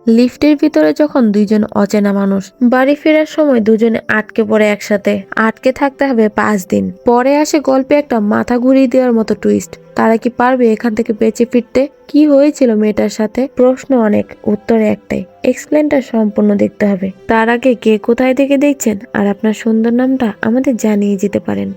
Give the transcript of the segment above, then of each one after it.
লিফটের ভিতরে যখন দুইজন অচেনা মানুষ বাড়ি ফেরার সময় দুজনে আটকে পড়ে একসাথে। আটকে থাকতে হবে 5 দিন। পরে আসে গল্পে একটা মাথা ঘুরিয়ে দেওয়ার মতো টুইস্ট। তারা কি পারবে এখান থেকে বেঁচে ফিরতে? কি হয়েছিল মেয়েটার সাথে? প্রশ্ন অনেক, উত্তরে একটাই, এক্সপ্লেনটা সম্পূর্ণ দেখতে হবে। তার আগে কে কোথায় থেকে দেখছেন আর আপনার সুন্দর নামটা আমাদের জানিয়ে যেতে পারেন।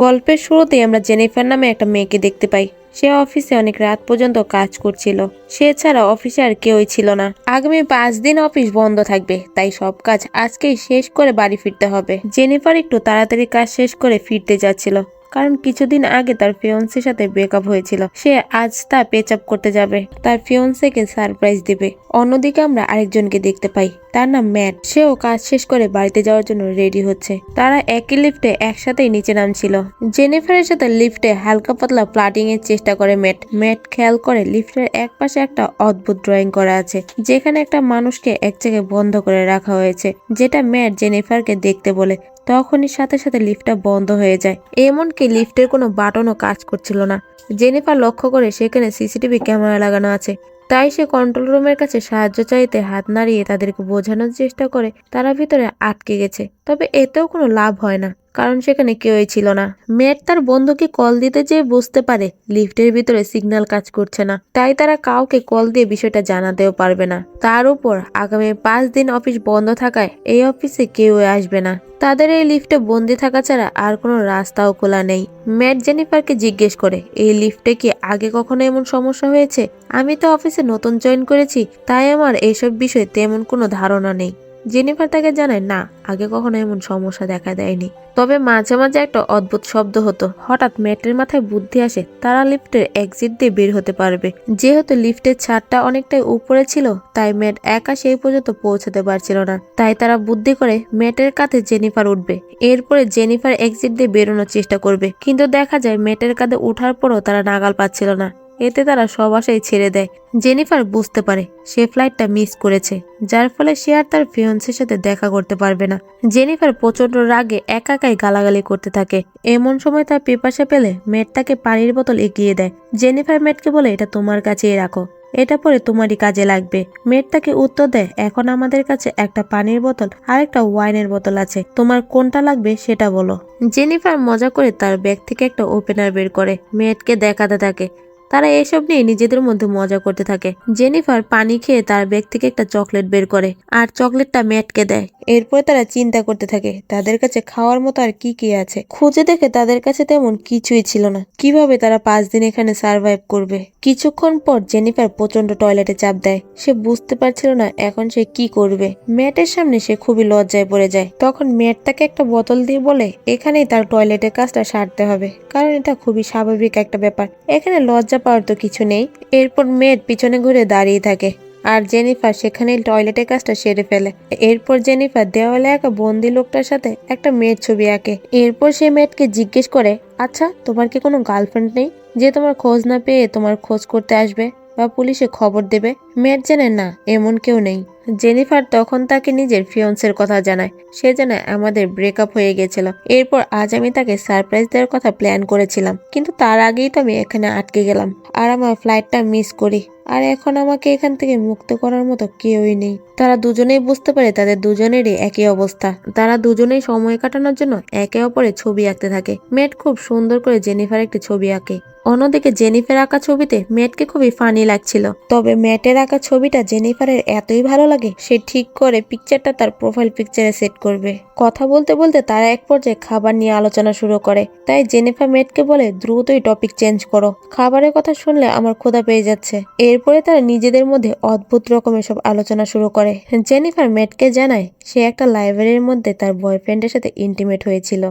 গল্পের শুরুতেই আমরা জেনিফার নামে একটা মেয়েকে দেখতে পাই। সে অফিসে অনেক রাত পর্যন্ত কাজ করছিল। সে ছাড়া অফিসে আর কেউই ছিল না। আগামী 5 দিন অফিস বন্ধ থাকবে, তাই সব কাজ আজকেই শেষ করে বাড়ি ফিরতে হবে। জেনিফার একটু তাড়াতাড়ি কাজ শেষ করে ফিরতে যাচ্ছিল, কারণ কিছুদিন আগে তার ফিয়ন্সের সাথে ব্রেকআপ হয়েছিল। সে আজ তা পেচআপ করতে যাবে, তার ফিয়ন্সেকে সারপ্রাইজ দিবে। অন্যদিকে আমরা আরেকজনকে দেখতে পাই, তার নাম ম্যাট। সেও কাজ শেষ করে বাড়িতে যাওয়ার জন্য রেডি হচ্ছে। তারা একই লিফটে একসাথেই নিচে নামছিল। জেনিফারের সাথে লিফটে হালকা পাতলা প্লাটিং এর চেষ্টা করে ম্যাট খেয়াল করে লিফটের এক পাশে একটা অদ্ভুত ড্রয়িং করা আছে, যেখানে একটা মানুষকে এক জায়গায় বন্ধ করে রাখা হয়েছে, যেটা ম্যাট জেনিফারকে দেখতে বলে। তখনই সাথে সাথে লিফটটা বন্ধ হয়ে যায়। এমনকি লিফটের কোনো বাটনও কাজ করছিল না। জেনিফার লক্ষ্য করে সেখানে সিসিটিভি ক্যামেরা লাগানো আছে। তাই সে কন্ট্রোল রুমের কাছে সাহায্য চাইতে হাত নাড়িয়ে তাদেরকে বোঝানোর চেষ্টা করে তারা ভিতরে আটকে গেছে। তবে এতেও কোনো লাভ হয় না, কারণ সেখানে কেউই ছিল না। ম্যাট তার বন্ধুকে কল দিতে যেয়ে বুঝতে পারে লিফটের ভিতরে সিগন্যাল কাজ করছে না। তাই তারা কাউকে কল দিয়ে বিষয়টা জানাতেও পারবে না। তার উপর আগামী 5 দিন অফিস বন্ধ থাকায় এই অফিসে কেউ আসবে না। তাদের এই লিফটে বন্দি থাকা ছাড়া আর কোনো রাস্তাও খোলা নেই। ম্যাট জেনিফারকে জিজ্ঞেস করে, এই লিফটে কি আগে কখনো এমন সমস্যা হয়েছে? আমি তো অফিসে নতুন জয়েন করেছি, তাই আমার এইসব বিষয়ে তেমন কোনো ধারণা নেই। জেনিফার তাকে জানায়, না, আগে কখনো এমন সমস্যা দেখা দেয়নি। তবে মাঝে মাঝে একটা অদ্ভুত শব্দ হতো। হঠাৎ ম্যাটের মাথায় বুদ্ধি আসে, তারা লিফটের এক্সিট দিয়ে বের হতে পারবে। যেহেতু লিফটের ছাদটা অনেকটাই উপরে ছিল, তাই ম্যাট একা সেই পর্যন্ত পৌঁছাতে পারছিল না। তাই তারা বুদ্ধি করে ম্যাটের কাঁধে জেনিফার উঠবে। এরপরে জেনিফার এক্সিট দিয়ে বেরোনোর চেষ্টা করবে, কিন্তু দেখা যায় ম্যাটের কাঁধে ওঠার পরও তারা নাগাল পাচ্ছিল না। এতে তারা সব আশাই ছেড়ে দেয়। জেনিফার বুঝতে পারে সে ফ্লাইটটা মিস করেছে, যার ফলে সে আর তার ফিয়ন্সের সাথে দেখা করতে পারবে না। জেনিফার প্রচন্ড রাগে একাই গালাগালি করতে থাকে। এমন সময় তার পিপাসা পেলে ম্যাট তাকে পানির বোতল এগিয়ে দেয়। জেনিফার ম্যাটকে বলে, এটা তোমার কাছেই রাখো, এটা পরে তোমারই কাজে লাগবে। ম্যাট তাকে উত্তর দেয়, এখন আমাদের কাছে একটা পানির বোতল আর একটা ওয়াইনের বোতল আছে, তোমার কোনটা লাগবে সেটা বলো। জেনিফার মজা করে তার ব্যাগ থেকে একটা ওপেনার বের করে ম্যাটকে দেখাতে থাকে। তারা এসব নিয়ে নিজেদের মধ্যে মজা করতে থাকে। জেনিফার পানি খেয়ে তার ব্যাগ থেকে একটা চকলেট বের করে আর চকলেটটা ম্যাটকে দেয়। এরপর তারা চিন্তা করতে থাকে তাদের কাছে খাওয়ার মতো আর কি কি আছে। খুঁজে দেখে তাদের কাছে তেমন কিছুই ছিল না। কিভাবে তারা 5 দিন এখানে সার্ভাইভ করবে? কিছুক্ষণ পর জেনিফার প্রচন্ড টয়লেটে চাপ দেয়। সে বুঝতে পারছিল না এখন সে কি করবে। ম্যাটের সামনে সে খুবই লজ্জায় পড়ে যায়। তখন ম্যাট তাকে একটা বোতল দিয়ে বলে এখানেই তার টয়লেটের কাজটা সারতে হবে, কারণ এটা খুবই স্বাভাবিক একটা ব্যাপার, এখানে লজ্জা পাওয়ার তো কিছু নেই। এরপর ম্যাট পিছনে ঘুরে দাঁড়িয়ে থাকে আর জেনিফার সেখানেই টয়লেটের কাজটা সেরে ফেলে। এরপর জেনিফার দেওয়ালে আঁকা বন্দি লোকটার সাথে একটা মেয়ের ছবি আঁকে। এরপর সে ম্যাটকে জিজ্ঞেস করে, আচ্ছা তোমার কি কোনো গার্লফ্রেন্ড নেই, যে তোমার খোঁজ না পেয়ে তোমার খোঁজ করতে আসবে বা পুলিশে খবর দেবে? ম্যাট জানে না, এমন কেউ নেই। জেনিফার তখন তাকে নিজের ফিয়ন্সের কথা জানায়। সে জানায়, আমাদের ব্রেকআপ হয়ে গেছিল। এরপর আজ আমি তাকে সারপ্রাইজ দেওয়ার কথা প্ল্যান করেছিলাম, কিন্তু তার আগেই তো আমি এখানে আটকে গেলাম আর আমার ফ্লাইটটা মিস করি, আর এখন আমাকে এখান থেকে মুক্ত করার মতো কেউই নেই। তারা দুজনেই বুঝতে পারে তাদের দুজনেরই একই অবস্থা। তারা দুজনেই সময় কাটানোর জন্য একে অপরের ছবি আঁকতে থাকে। ম্যাট খুব সুন্দর করে জেনিফার একটি ছবি আঁকে। অন্যদিকে জেনিফার আঁকা ছবিতে ম্যাটকে খুবই ফানি লাগছিল। তবে ম্যাটের আঁকা ছবিটা জেনিফারের এতই ভালো লাগে, সে ঠিক করে পিকচারটা তার প্রোফাইল পিকচারে সেট করবে। কথা বলতে বলতে তারা এক পর্যায়ে খাবার নিয়ে আলোচনা শুরু করে। তাই জেনিফার ম্যাটকে বলে, দ্রুতই টপিক চেঞ্জ করো, খাবারের কথা শুনলে আমার ক্ষুধা পেয়ে যাচ্ছে। এরপরে তারা নিজেদের মধ্যে অদ্ভুত রকমের সব আলোচনা শুরু করে। জেনিফার ম্যাটকে জানায় সে একটা লাইব্রেরির মধ্যে তার বয়ফ্রেন্ডের সাথে ইন্টিমেট হয়েছিল,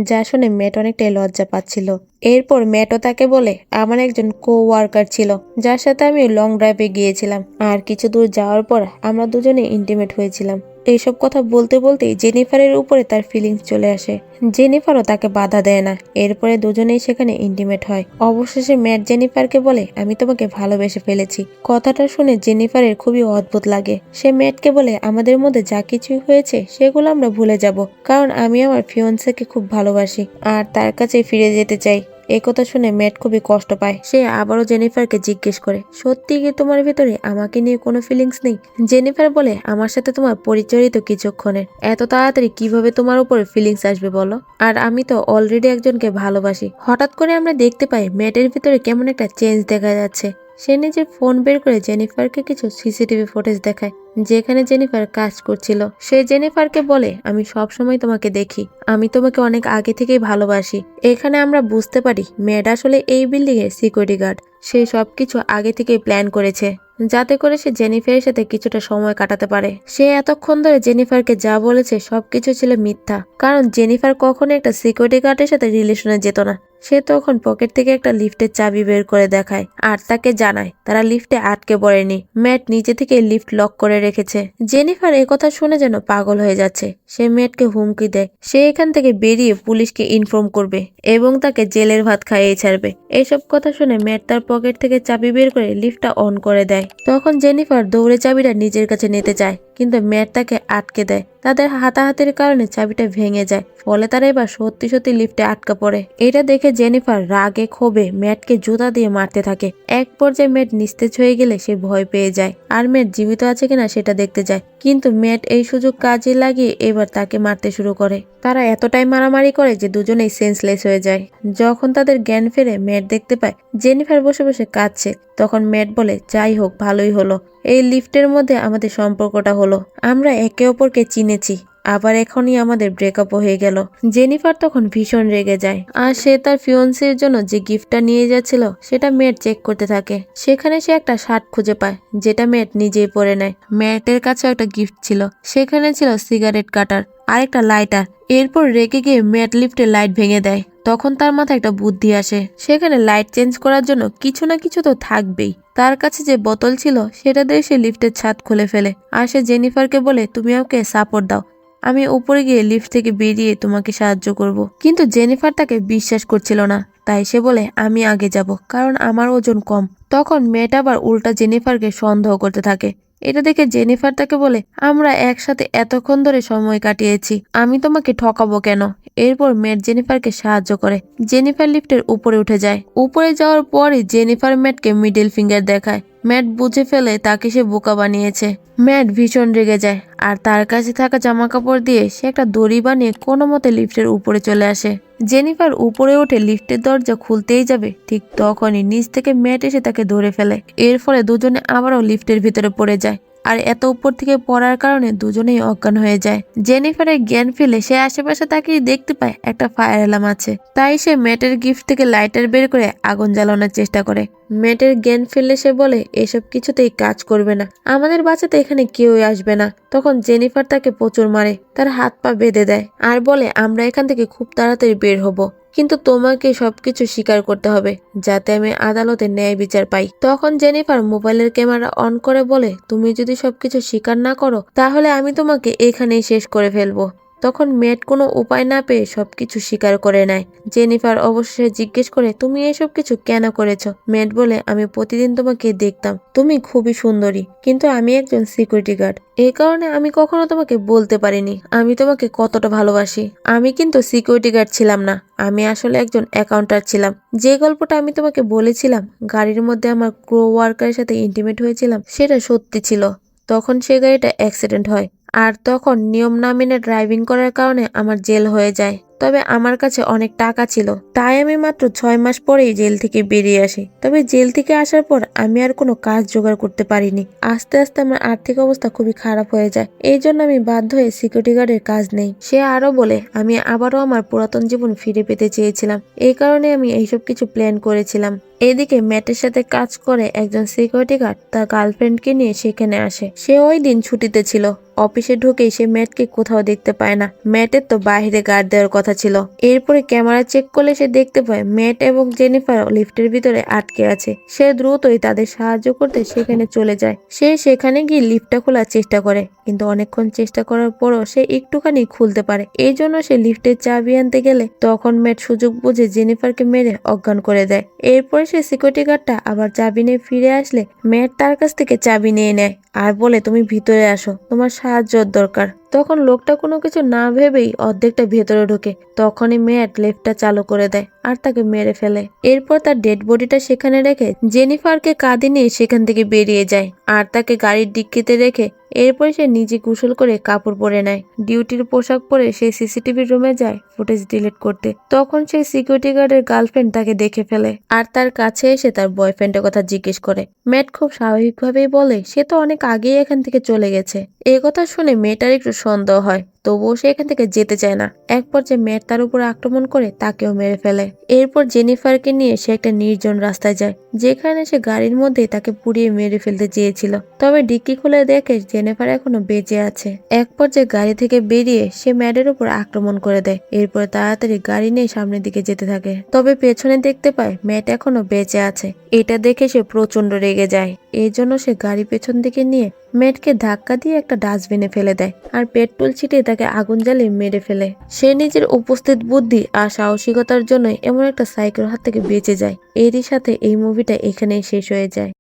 যা শুনে ম্যাট অনেকটাই লজ্জা পাচ্ছিল। এরপর ম্যাটও তাকে বলে, আমার একজন কো-ওয়ার্কার ছিল যার সাথে আমি লং ড্রাইভে গিয়েছিলাম, আর কিছু দূর যাওয়ার পর আমরা দুজনে ইন্টিমেট হয়েছিলাম। এইসব কথা বলতে বলতেই জেনিফারের উপরে তার ফিলিংস চলে আসে। জেনিফারও তাকে বাধা দেয় না। এরপরে দুজনেই সেখানে ইন্টিমেট হয়। অবশেষে ম্যাট জেনিফারকে বলে, আমি তোমাকে ভালোবেসে ফেলেছি। কথাটা শুনে জেনিফারের খুবই অদ্ভুত লাগে। সে ম্যাটকে বলে, আমাদের মধ্যে যা কিছুই হয়েছে সেগুলো আমরা ভুলে যাব, কারণ আমি আমার ফিয়ন্সেকে খুব ভালোবাসি আর তার কাছে ফিরে যেতে চাই। এই কথা শুনে ম্যাট খুবই কষ্ট পায়। সে আবারও জেনিফারকে জিজ্ঞেস করে, সত্যি কি তোমার ভিতরে আমাকে নিয়ে কোনো ফিলিংস নেই? জেনিফার বলে, আমার সাথে তোমার পরিচয়ই তো কিছুক্ষণের, এত তাড়াতাড়ি কিভাবে তোমার উপর ফিলিংস আসবে বলো? আর আমি তো অলরেডি একজনকে ভালোবাসি। হঠাৎ করে আমরা দেখতে পাই ম্যাটের ভিতরে কেমন একটা চেঞ্জ দেখা যাচ্ছে। সে নিজের ফোন বের করে জেনিফারকে কিছু সিসিটিভি ফুটেজ দেখায় যেখানে জেনিফার কাজ করছিল। সে জেনিফারকে বলে, আমি সব সময় তোমাকে দেখি, আমি তোমাকে অনেক আগে থেকেই ভালোবাসি। এখানে আমরা বুঝতে পারি ম্যাট আসলে এই বিল্ডিং এর সিকিউরিটি গার্ড। সে সবকিছু আগে থেকেই প্ল্যান করেছে যাতে করে সে জেনিফারের সাথে কিছুটা সময় কাটাতে পারে। সে এতক্ষণ ধরে জেনিফারকে যা বলেছে সবকিছু ছিল মিথ্যা, কারণ জেনিফার কখনো একটা সিকিউরিটি গার্ডের সাথে রিলেশনে যেত না। সে তখন পকেট থেকে একটা লিফটের চাবি বের করে দেখায় আর তাকে জানায় তারা লিফটে আটকে পড়েনি, ম্যাট নিচে থেকে লিফট লক করে রেখেছে। জেনিফার একথা শুনে যেন পাগল হয়ে যাচ্ছে। সে ম্যাটকে হুমকি দেয় সে এখান থেকে বেরিয়ে পুলিশকে ইনফর্ম করবে এবং তাকে জেলের ভাত খাইয়ে ছাড়বে। এইসব কথা শুনে ম্যাট তার পকেট থেকে চাবি বের করে লিফটটা অন করে দেয়। তখন জেনিফার দৌড়ে চাবিটা নিজের কাছে নিতে চায়, কিন্তু ম্যাট তাকে আটকে দেয়। তাদের হাতাহাতির কারণে চাবিটা ভেঙে যায়, ফলে তারা এবার সত্যি সত্যি লিফটে আটকা পড়ে। এটা দেখে জেনিফার রাগে ক্ষোভে ম্যাটকে জুতা দিয়ে মারতে থাকে। এক পর্যায়ে ম্যাট নিস্তেজ হয়ে গেলে সে ভয় পেয়ে যায় আর ম্যাট জীবিত আছে কিনা সেটা দেখতে যায়, কিন্তু ম্যাট এই সুযোগ কাজে লাগিয়ে এবার তাকে মারতে শুরু করে। তারা এতটাই মারামারি করে যে দুজনেই সেন্সলেস হয়ে যায়। যখন তাদের জ্ঞান ফেরে ম্যাট দেখতে পায় জেনিফার বসে বসে কাঁদছে। তখন ম্যাট বলে, যাই হোক ভালোই হলো, এই লিফটের মধ্যে আমাদের সম্পর্কটা হলো, আমরা একে অপরকে চিনেছি, আবার এখনই আমাদের ব্রেকআপ হয়ে গেল। জেনিফার তখন ভীষণ রেগে যায় আর সে তার ফিয়ন্সির জন্য যে গিফটটা নিয়ে যাচ্ছিল সেটা ম্যাট চেক করতে থাকে। সেখানে সে একটা শার্ট খুঁজে পায় যেটা ম্যাট নিজেই পরে নেয়। ম্যাটের কাছেও একটা গিফট ছিল, সেখানে ছিল সিগারেট কাটার আর একটা লাইটার। এরপর রেগে গিয়ে ম্যাট লিফটের লাইট ভেঙে দেয়। তখন তার মাথায় একটা বুদ্ধি আসে, সেখানে লাইট চেঞ্জ করার জন্য কিছু না কিছু তো থাকবেই। তার কাছে যে বোতল ছিল সেটা দিয়ে সে লিফটের ছাদ খুলে ফেলে আর সে জেনিফারকে বলে, তুমি আমাকে সাপোর্ট দাও, আমি উপরে গিয়ে লিফট থেকে বেরিয়ে তোমাকে সাহায্য করব। কিন্তু জেনিফার তাকে বিশ্বাস করছিল না, তাই সে বলে, আমি আগে যাব কারণ আমার ওজন কম। তখন মেয়েটা আবার উল্টা জেনিফারকে সন্দেহ করতে থাকে। এটা দেখে জেনিফার তাকে বলে, আমরা একসাথে এতক্ষণ ধরে সময় কাটিয়েছি, আমি তোমাকে ঠকাবো কেন? এরপর ম্যাট জেনিফারকে সাহায্য করে। জেনিফার লিফটের উপরে উঠে যায়। উপরে যাওয়ার পরে জেনিফার ম্যাটকে মিডল ফিঙ্গার দেখায়। ম্যাট বুঝে ফেলে তাকে সে বোকা বানিয়েছে। ম্যাট ভীষণ রেগে যায় আর তার কাছে থাকা জামা কাপড় দিয়ে সে একটা দড়ি বানিয়ে কোনো মতে লিফটের উপরে চলে আসে। জেনিফার উপরে উঠে লিফটের দরজা খুলতেই যাবে, ঠিক তখনই নিচ থেকে ম্যাট এসে তাকে ধরে ফেলে। এর ফলে দুজনে আবারও লিফটের ভিতরে পড়ে যায় আর এত উপর থেকে পড়ার কারণে দুজনেই অজ্ঞান হয়ে যায়। জেনিফারের জ্ঞান ফেলে সে আশেপাশে তাকিয়ে দেখতে পায় একটা ফায়ার অ্যালার্ম আছে, তাই সে ম্যাটের গিফট থেকে লাইটার বের করে আগুন জ্বালানোর চেষ্টা করে। ম্যাটের জ্ঞান ফেললে সে বলে, এসব কিছুতেই কাজ করবে না, আমাদের বাঁচাতে এখানে কেউই আসবে না। তখন জেনিফার তাকে প্রচুর মারে, তার হাত পা বেঁধে দেয় আর বলে, আমরা এখান থেকে খুব তাড়াতাড়ি বের হব, কিন্তু তোমাকে সবকিছু স্বীকার করতে হবে যাতে আমি আদালতে ন্যায় বিচার পাই। তখন জেনিফার মোবাইলের ক্যামেরা অন করে বলে, তুমি যদি সবকিছু স্বীকার না করো তাহলে আমি তোমাকে এখানেই শেষ করে ফেলবো। তখন ম্যাট কোনো উপায় না পেয়ে সবকিছু স্বীকার করে নেয়। জেনিফার অবশেষে জিজ্ঞেস করে, তুমি এসব কিছু কেন করেছো? ম্যাট বলে, আমি প্রতিদিন তোমাকে দেখতাম, তুমি খুবই সুন্দরী, কিন্তু আমি একজন সিকিউরিটি গার্ড, এই কারণে আমি কখনো তোমাকে বলতে পারিনি আমি তোমাকে কতটা ভালোবাসি। আমি কিন্তু সিকিউরিটি গার্ড ছিলাম না, আমি আসলে একজন অ্যাকাউন্টার ছিলাম। যে গল্পটা আমি তোমাকে বলেছিলাম গাড়ির মধ্যে আমার ক্রো ওয়ার্কারের সাথে ইন্টিমেট হয়েছিলাম সেটা সত্যি ছিল। তখন সে গাড়িটা অ্যাক্সিডেন্ট হয় আর তখন নিয়ম না মেনে ড্রাইভিং করার কারণে আমার জেল হয়ে যায়। তবে আমার কাছে অনেক টাকা ছিল, তাই আমি মাত্র 6 মাস পরেই জেল থেকে বেরিয়ে আসি। তবে জেল থেকে আসার পর আমি আর কোনো কাজ জোগাড় করতে পারিনি। আস্তে আস্তে আমার আর্থিক অবস্থা খুবই খারাপ হয়ে যায়, এই জন্য আমি বাধ্য হয়ে সিকিউরিটি গার্ডের কাজ নেই। সে আরো বলে, আমি আবারও আমার পুরাতন জীবন ফিরে পেতে চেয়েছিলাম, এই কারণে আমি এইসব কিছু প্ল্যান করেছিলাম। এদিকে ম্যাটের সাথে কাজ করে একজন সিকিউরিটি গার্ড তার গার্লফ্রেন্ডকে নিয়ে সেখানে আসে। সে ওই দিন ছুটিতে ছিল। অফিসে ঢুকেই সে ম্যাটকে কোথাও দেখতে পায় না। ম্যাটের তো বাইরে গার্ড দেওয়ার কথা ছিল। এরপরে ক্যামেরা চেক করলে সে দেখতে পায় ম্যাট এবং জেনিফার লিফটের ভিতরে আটকে আছে। সে দ্রুতই তাদের সাহায্য করতে সেখানে চলে যায়। সে সেখানে গিয়ে লিফটটা খোলার চেষ্টা করে, কিন্তু অনেকক্ষণ চেষ্টা করার পরও সে একটুখানি খুলতে পারে। এই জন্য সে লিফটের চাবি আনতে গেলে তখন ম্যাট সুযোগ বুঝে জেনিফারকে মেরে অজ্ঞান করে দেয়। এরপরে সে সিকিউরিটি গার্ডটা আবার চাবি নিয়ে ফিরে আসলে ম্যাট তার কাছ থেকে চাবি নিয়ে নেয় আর বলে, তুমি ভিতরে আসো, তোমার সাহায্য দরকার। তখন লোকটা কোনো কিছু না ভেবেই অর্ধেকটা ভেতরে ঢোকে। তখনই ম্যাট লেফটটা চালু করে দেয় আর তাকে মেরে ফেলে। এরপর তার ডেড বডিটা সেখানে রেখে জেনিফারকে কাঁধে নিয়ে সেখান থেকে বেরিয়ে যায় আর তাকে গাড়ির ডিক্কিতে রেখে এরপর সে নিজে গোসল করে কাপড় পরে নেয়। ডিউটির পোশাক পরে সে সিসিটিভি রুমে যায় ফুটেজ ডিলিট করতে। তখন সেই সিকিউরিটি গার্ডের গার্লফ্রেন্ড তাকে দেখে ফেলে আর তার কাছে এসে তার বয়ফ্রেন্ডের কথা জিজ্ঞেস করে। ম্যাট খুব স্বাভাবিকভাবেই বলে সে তো অনেক আগেই এখান থেকে চলে গেছে। এই কথা শুনে মেয়েটার একটু সন্দেহ হয়, তবুও সে এখান থেকে যেতে চায় না। এক পর্যায়ে ম্যাট তার উপর আক্রমণ করে তাকেও মেরে ফেলে। এরপর জেনিফারকে নিয়ে সে একটা নির্জন রাস্তায় যায়, যেখানে সে গাড়ির মধ্যেই তাকে পুড়িয়ে মেরে ফেলতে চেয়েছিল। তবে ডিক্কি খুলে দেখে জেনিফার এখনো বেঁচে আছে। এক পর্যায়ে গাড়ি থেকে বেরিয়ে সে ম্যাটের উপর আক্রমণ করে দেয়। এরপর তাড়াতাড়ি গাড়ি নিয়ে সামনের দিকে যেতে থাকে। তবে পেছনে দেখতে পায় ম্যাট এখনো বেঁচে আছে। এটা দেখে সে প্রচন্ড রেগে যায়। এই জন্য সে গাড়ি পেছন দিকে নিয়ে ম্যাটকে ধাক্কা দিয়ে একটা ডাস্টবিনে ফেলে দেয় আর পেট্রোল ছিটিয়ে তাকে আগুন জ্বালিয়ে মেরে ফেলে। সে নিজের উপস্থিত বুদ্ধি আর সাহসিকতার জন্য এমন একটা সাইকের হাত থেকে বেঁচে যায়। এরই সাথে এই মুভিটা এখানেই শেষ হয়ে যায়।